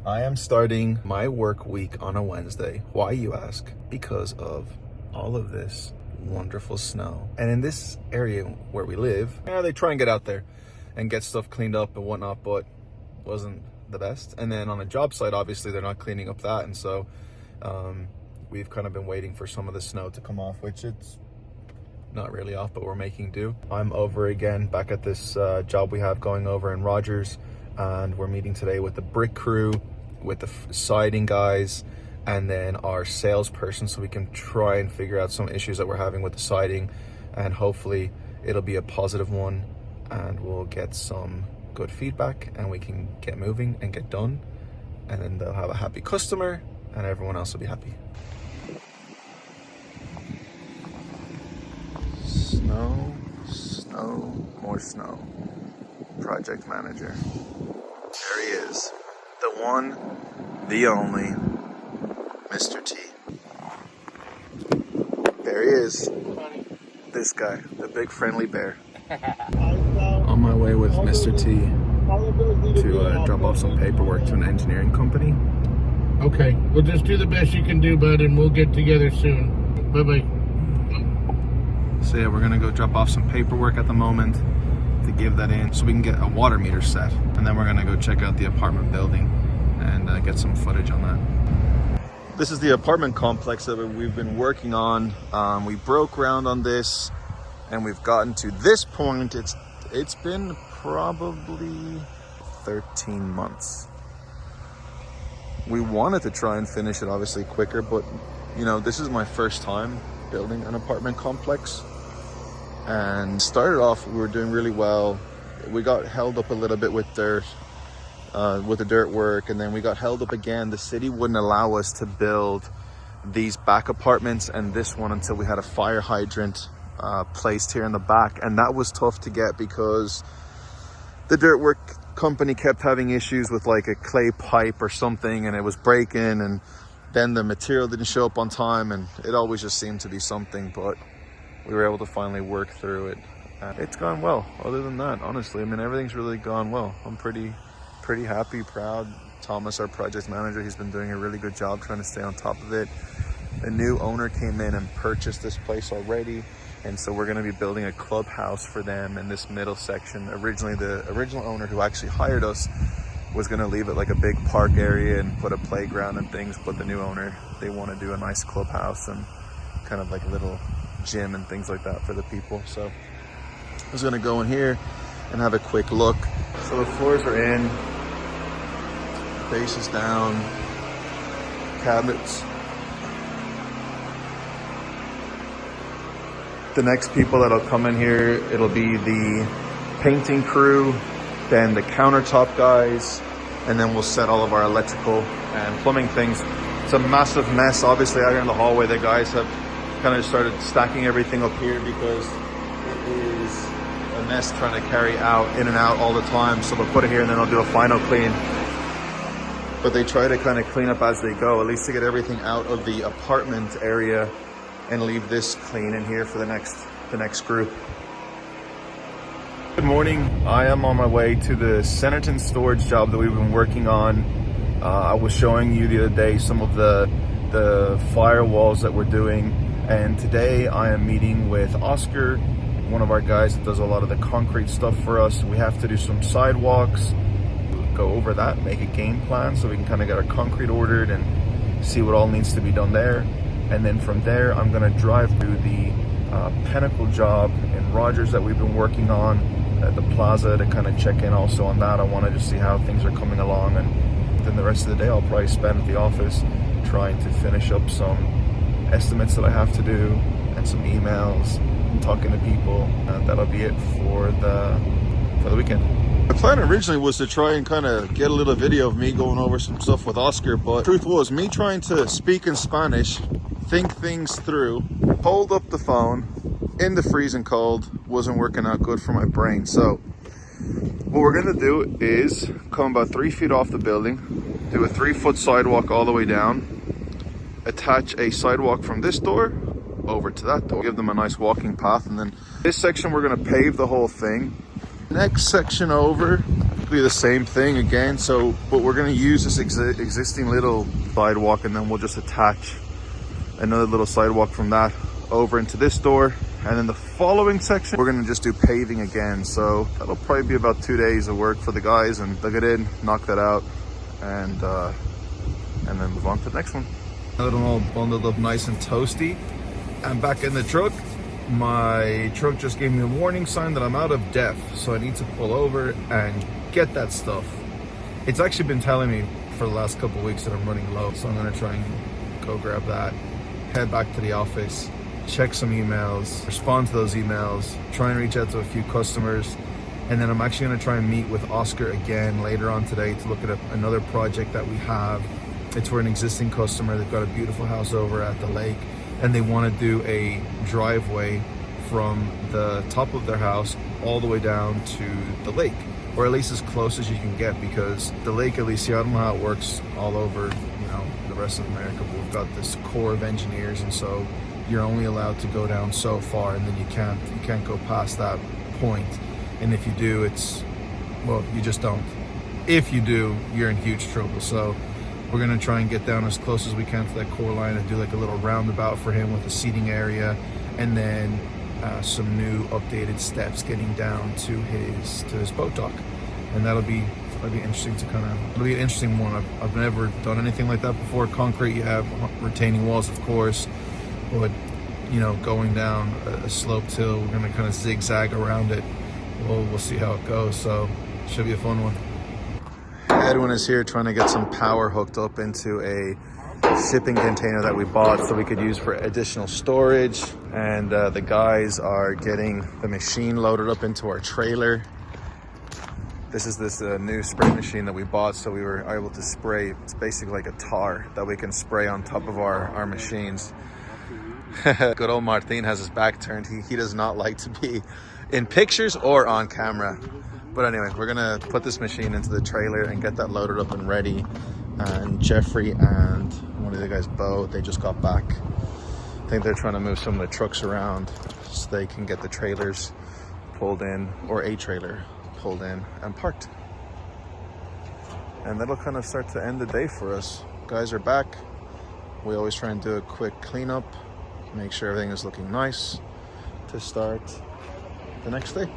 I am starting my work week on a Wednesday. Why, you ask? Because of all of this wonderful snow. And in this area where we live, they try and get out there and get stuff cleaned up and whatnot, but wasn't the best. And then on a job site, obviously they're not cleaning up that, and so we've kind of been waiting for some of the snow to come off, which it's not really off, but we're making do. I'm over again back at this job we have going over in Rogers, and we're meeting today with the brick crew, with the siding guys, and then our salesperson, so we can try and figure out some issues that we're having with the siding, and hopefully it'll be a positive one and we'll get some good feedback and we can get moving and get done, and then they'll have a happy customer and everyone else will be happy. Snow, snow, more snow. Project manager. There he is. The one, the only, Mr. T. There he is. This guy, the big friendly bear. On my way with Mr. T to drop off some paperwork to an engineering company. Okay, well just do the best you can do, bud, and we'll get together soon. Bye-bye. So yeah, we're gonna go drop off some paperwork at the moment to give that in so we can get a water meter set, and then we're gonna go check out the apartment building and get some footage on that. This is the apartment complex that we've been working on. We broke ground on this and we've gotten to this point. It's been probably 13 months. We wanted to try and finish it obviously quicker, but you know, this is my first time building an apartment complex. And started off, we were doing really well. We got held up a little bit with dirt, with the dirt work, and then we got held up again. The city wouldn't allow us to build these back apartments and this one until we had a fire hydrant placed here in the back, and that was tough to get because the dirt work company kept having issues with like a clay pipe or something, and it was breaking, and then the material didn't show up on time, and it always just seemed to be something, but we were able to finally work through it. It's gone well. Other than that, honestly, I mean, everything's really gone well. I'm pretty happy, proud. Thomas, our project manager, he's been doing a really good job trying to stay on top of it. A new owner came in and purchased this place already, and so we're going to be building a clubhouse for them in this middle section. Originally, the original owner who actually hired us was going to leave it like a big park area and put a playground and things, but the new owner, they want to do a nice clubhouse and kind of like a little gym and things like that for the people. So I was going to go in here and have a quick look. So the floors are in, base is down, cabinets. The next people that'll come in here, it'll be the painting crew, then the countertop guys, and then we'll set all of our electrical and plumbing things. It's a massive mess. Obviously out here in the hallway, the guys have kind of started stacking everything up here because it is a mess trying to carry out in and out all the time. So they'll put it here and then they'll do a final clean. But they try to kind of clean up as they go, at least to get everything out of the apartment area and leave this clean in here for the next group. Good morning. I am on my way to the Centerton storage job that we've been working on. I was showing you the other day some of the firewalls that we're doing, and today I am meeting with Oscar, one of our guys that does a lot of the concrete stuff for us. We have to do some sidewalks, go over that, make a game plan so we can kind of get our concrete ordered and see what all needs to be done there. And then from there, I'm gonna drive through the Pinnacle job in Rogers that we've been working on at the plaza to kind of check in also on that. I wanna just see how things are coming along, and then the rest of the day I'll probably spend at the office trying to finish up some estimates that I have to do and some emails and talking to people, and that'll be it for the weekend. The plan originally was to try and kind of get a little video of me going over some stuff with Oscar, but the truth was me trying to speak in Spanish, think things through, hold up the phone in the freezing cold wasn't working out good for my brain. So what we're gonna do is come about 3 feet off the building, do a 3-foot sidewalk all the way down, attach a sidewalk from this door over to that door, give them a nice walking path, and then this section we're gonna pave the whole thing. Next section over, basically the same thing again. So, but we're gonna use this existing little sidewalk, and then we'll just attach another little sidewalk from that over into this door. And then the following section, we're gonna just do paving again. So that'll probably be about 2 days of work for the guys, and they'll get in, knock that out, and then move on to the next one. Now that I'm all bundled up nice and toasty, I'm back in the truck. My truck just gave me a warning sign that I'm out of depth, so I need to pull over and get that stuff. It's actually been telling me for the last couple of weeks that I'm running low, so I'm gonna try and go grab that, head back to the office, check some emails, respond to those emails, try and reach out to a few customers, and then I'm actually gonna try and meet with Oscar again later on today to look at another project that we have. It's for an existing customer. They've got a beautiful house over at the lake, and they want to do a driveway from the top of their house all the way down to the lake, or at least as close as you can get, because the lake, at least here, I don't know how it works all over, the rest of America, but we've got this corps of engineers, and so you're only allowed to go down so far, and then you can't go past that point. And if you do, you just don't. If you do, you're in huge trouble. So we're gonna try and get down as close as we can to that core line and do like a little roundabout for him with a seating area, and then some new updated steps getting down to his boat dock. And that'll be interesting to it'll be an interesting one. I've never done anything like that before. Concrete, you have retaining walls, of course, but going down a sloped hill, we're gonna kind of zigzag around it. We'll see how it goes. So should be a fun one. Edwin is here trying to get some power hooked up into a shipping container that we bought so we could use for additional storage, and the guys are getting the machine loaded up into our trailer. This is this new spray machine that we bought, so we were able to spray. It's basically like a tar that we can spray on top of our machines. Good old Martin has his back turned. He does not like to be in pictures or on camera. But anyway, we're gonna put this machine into the trailer and get that loaded up and ready. And Jeffrey and one of the guys, Bo, they just got back. I think they're trying to move some of the trucks around so they can get the trailers pulled in, or a trailer pulled in and parked. And that'll kind of start to end the day for us. Guys are back. We always try and do a quick cleanup, make sure everything is looking nice to start the next day.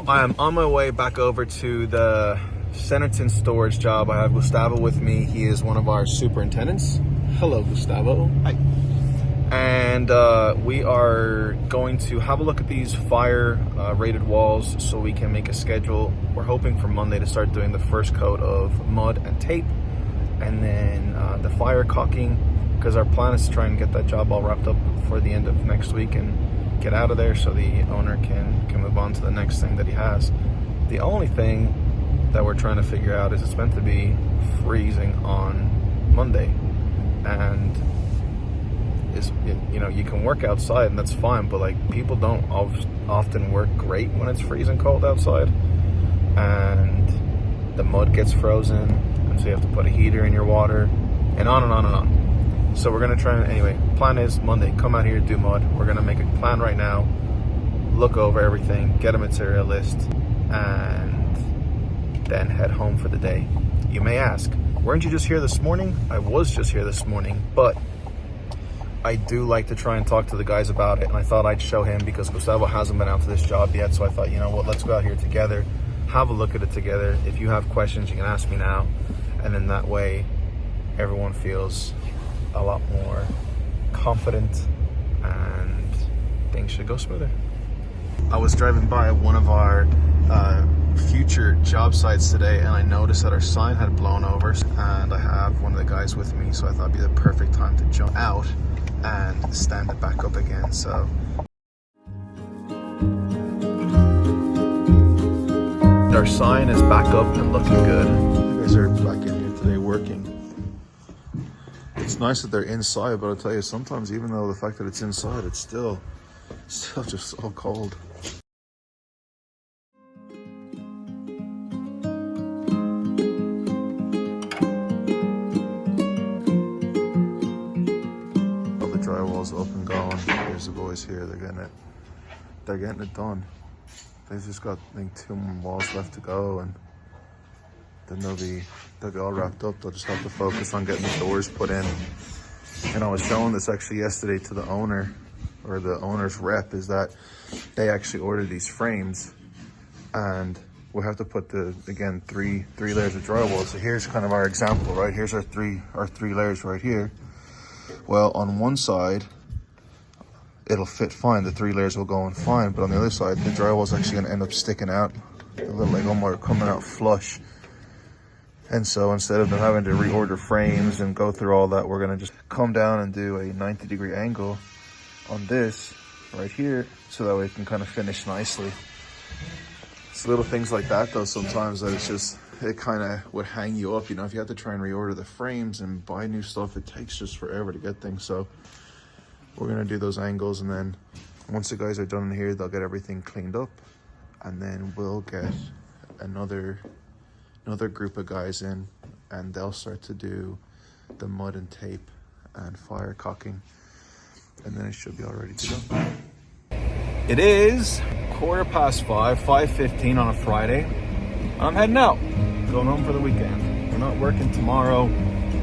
I am on my way back over to the Centerton storage job. I have Gustavo with me. He is one of our superintendents. Hello, Gustavo. Hi. And we are going to have a look at these fire rated walls so we can make a schedule. We're hoping for Monday to start doing the first coat of mud and tape, and then the fire caulking, because our plan is to try and get that job all wrapped up before the end of next week and get out of there so the owner can move on to the next thing that he has. The only thing that we're trying to figure out is it's meant to be freezing on Monday, and you can work outside and that's fine, but like people don't often work great when it's freezing cold outside, and the mud gets frozen, and so you have to put a heater in your water, and on and on and on. So we're gonna try and, anyway, plan is Monday, come out here, do mud. We're gonna make a plan right now, look over everything, get a material list, and then head home for the day. You may ask, weren't you just here this morning? I was just here this morning, but I do like to try and talk to the guys about it, and I thought I'd show him because Gustavo hasn't been out to this job yet, so I thought, you know what, let's go out here together, have a look at it together. If you have questions, you can ask me now, and then that way everyone feels a lot more confident and things should go smoother. I was driving by one of our future job sites today, and I noticed that our sign had blown over, and I have one of the guys with me, so I thought it'd be the perfect time to jump out and stand it back up again. So our sign is back up and looking good. You guys are back in here today working. It's nice that they're inside, but I'll tell you, sometimes even though the fact that it's inside, it's still just so cold. All the drywall's up and going. Here's the boys here. They're getting it done. They've just got, I think, 2 more walls left to go, and then they'll be all wrapped up. They'll just have to focus on getting the doors put in. And I was showing this actually yesterday to the owner, or the owner's rep, is that they actually ordered these frames, and we'll have to put again, three layers of drywall. So here's kind of our example, right? Here's our three layers right here. Well, on one side, it'll fit fine. The 3 layers will go in fine, but on the other side, the drywall is actually gonna end up sticking out a little, like almost coming out flush. And so instead of them having to reorder frames and go through all that, we're gonna just come down and do a 90-degree angle on this right here, so that way it can kind of finish nicely. It's little things like that though sometimes that it kind of would hang you up, you know. If you have to try and reorder the frames and buy new stuff, it takes just forever to get things. So we're gonna do those angles, and then once the guys are done in here, they'll get everything cleaned up, and then we'll get another group of guys in, and they'll start to do the mud and tape and fire caulking, and then it should be all ready to go. It is 5:15, 5:15 on a Friday. I'm heading out, going home for the weekend. We're not working tomorrow.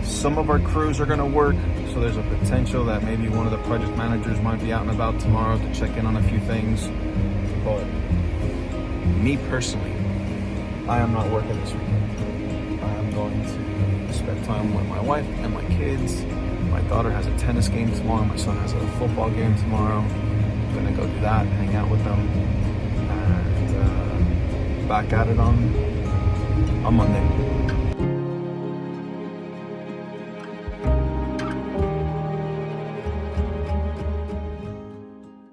Some of our crews are gonna work, so there's a potential that maybe one of the project managers might be out and about tomorrow to check in on a few things. But me personally, I am not working this weekend. I am going to spend time with my wife and my kids. My daughter has a tennis game tomorrow. My son has a football game tomorrow. I'm gonna go do that, hang out with them, and back at it on Monday.